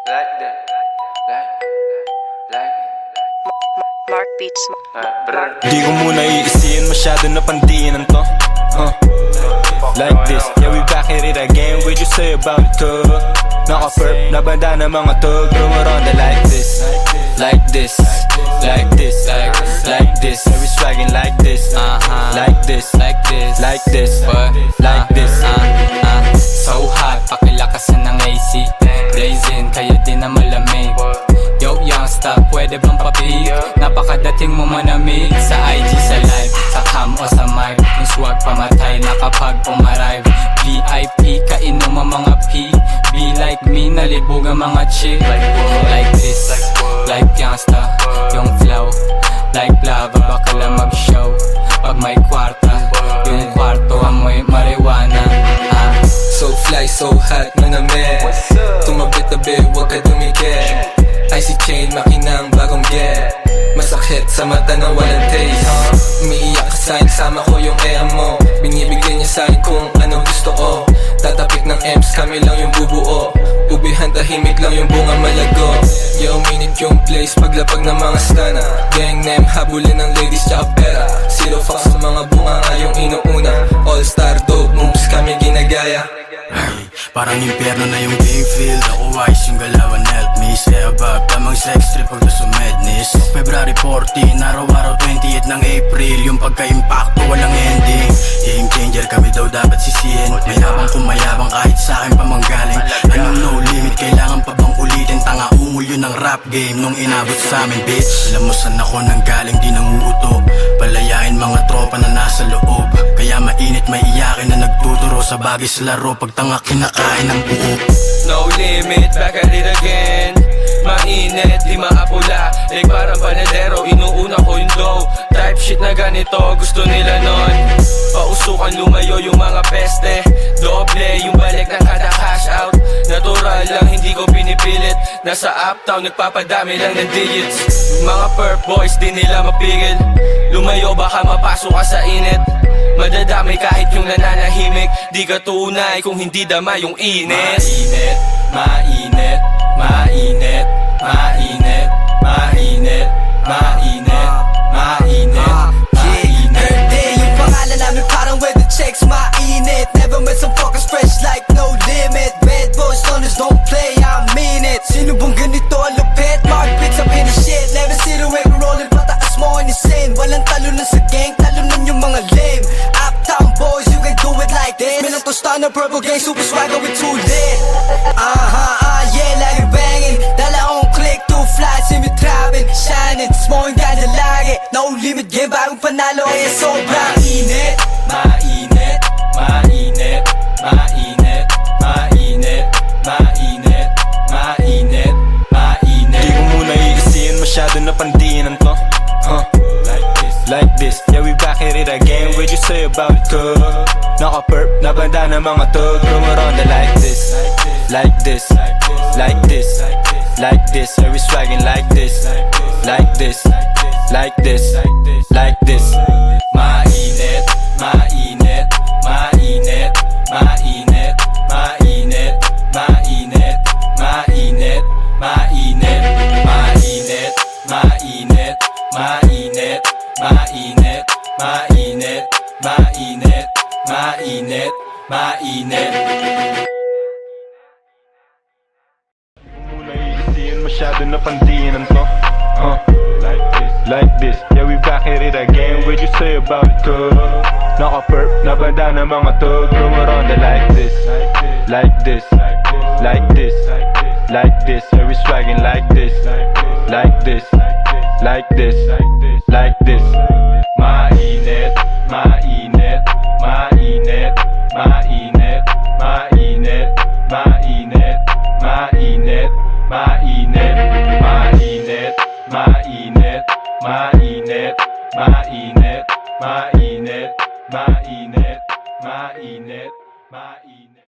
like that, like Mark Beats. Di ko muna iisiin, masyado na pandiinan to. Like this, yeah we back at it again. What'd you say about it, too? Naka-perp, nabanda na mga tug. Rumaronda like this, like this, like this, like this. Yeah we swagging like this, like this, like this, like this, like this. So hot, pakilakasan ng AC. Blazing, kaya di na malamig. Yo, youngster, pwede bang papi? Napakadating mo manamig sa IG, sa live, sa cam o sa mic. Yung swag pamatay na kapag umarive. VIP, kainom ang mga P. Be like me, nalibog ang mga chick. Like this, like youngster, yung flow. Like lava, baka lang mag-show. Pag may kwarta, yung kwarto amoy marijuana. So fly, so hot, manamit. Tumabit-tabi, wag ka dumikit. Icy chain, makinang bagong get. Masakit sa mata na walang taste. Umiiyak ka sa'kin, sama ko yung ea mo. Binibigyan niya sa'kin kung ano gusto ko. Tatapik ng M's, kami lang yung bubuo. Ubihan, tahimik lang yung bunga malago. Yo, minute yung place, paglapag ng mga stana. Gang name, habulin ng ladies tsaka pera. Zero fucks sa mga bunga nga yung inuuna. All star dope moves, kami ginagaya. Parang impyerno na yung game field. Ako wise yung galawan, help me stay above. Tamang sex trip pag gusto madness. February 14, araw-araw 28 ng April. Yung pagka-impacto walang ending. Game changer kami daw dapat sisihin. Mayabang kumayabang kahit sa akin pa manggaling. Anong no limit, kailangan pa bang ulitin? Tanga ungol yun ng rap game nung inabot sa amin, bitch. Alam mo saan ako nanggaling, di nanguuto. Palayain mga tropa na nasa loob. Kaya mainit, may iyakin na nagtuturo sa bagay sa laro. Pagtanga kinakain ng buo. no limit, back at it again. Mainit, di maapula. Like parang panadero, inuuna ko yung dough. Type shit na ganito, gusto nila nun. Pausukan lumayo yung mga peste. Doble yung balik ng kada cash out. Natural lang, hindi ko pinipilit. Nasa uptown, nagpapadami lang ng digits. Mga perp boys, di nila mapigil. Lumayo, baka mapasok ka sa init. Madadamay kahit yung nananahimik. Di ka tunay kung hindi dama yung init. Mainit, mainit, mainit, mainit, mainit, mainit, mainit. Birthday, yung pangalan namin parang weather checks, mainit. Never met some fuckers fresh like no limit. Bad boys, loners don't play, I mean it. Sino bang ganito ang lupit? Mark Beats up in the shit. Never see the way we're rolling, pataas mo in the scene. Walang talunan sa gang, talunan yung mga lame. Uptown boys, you can do it like this. Minang tosta na purple gang, super swagger with too lit. Yeah, like it banging. Dala akong click, too fly, see me trapping, shining. Smoking ganja lagi, no limit game, bagong panalo, kaya sobrang init. Mainit, mainit, mainit, mainit, mainit, mainit, mainit. Di ko muna iisiin, masyado na pandiinan to. Like this, yeah we back at it again. What'd you say about it, too? Naka-perp, nabanda na mga tug. Rumaronda like this, like this, like this, like this. Yeah we swagging like this, like this, like this, like this. Mainit, mainit, mainit, mainit, mainit, mainit, mainit, mainit, mainit, mainit, mainit, mainit, mainit, mainit, mainit, mainit. Muna iisiin, masyado na pandiinan to. Like this, yeah we back at it again. What'd you say about it, too? Naka-perp, nabanda na mga tug. Rumaronda like this, like this, like this, like this. Yeah we swagging like this, like this, like this, like this. Mainit, mainit, mainit, mainit, mainit, mainit, mainit, mainit.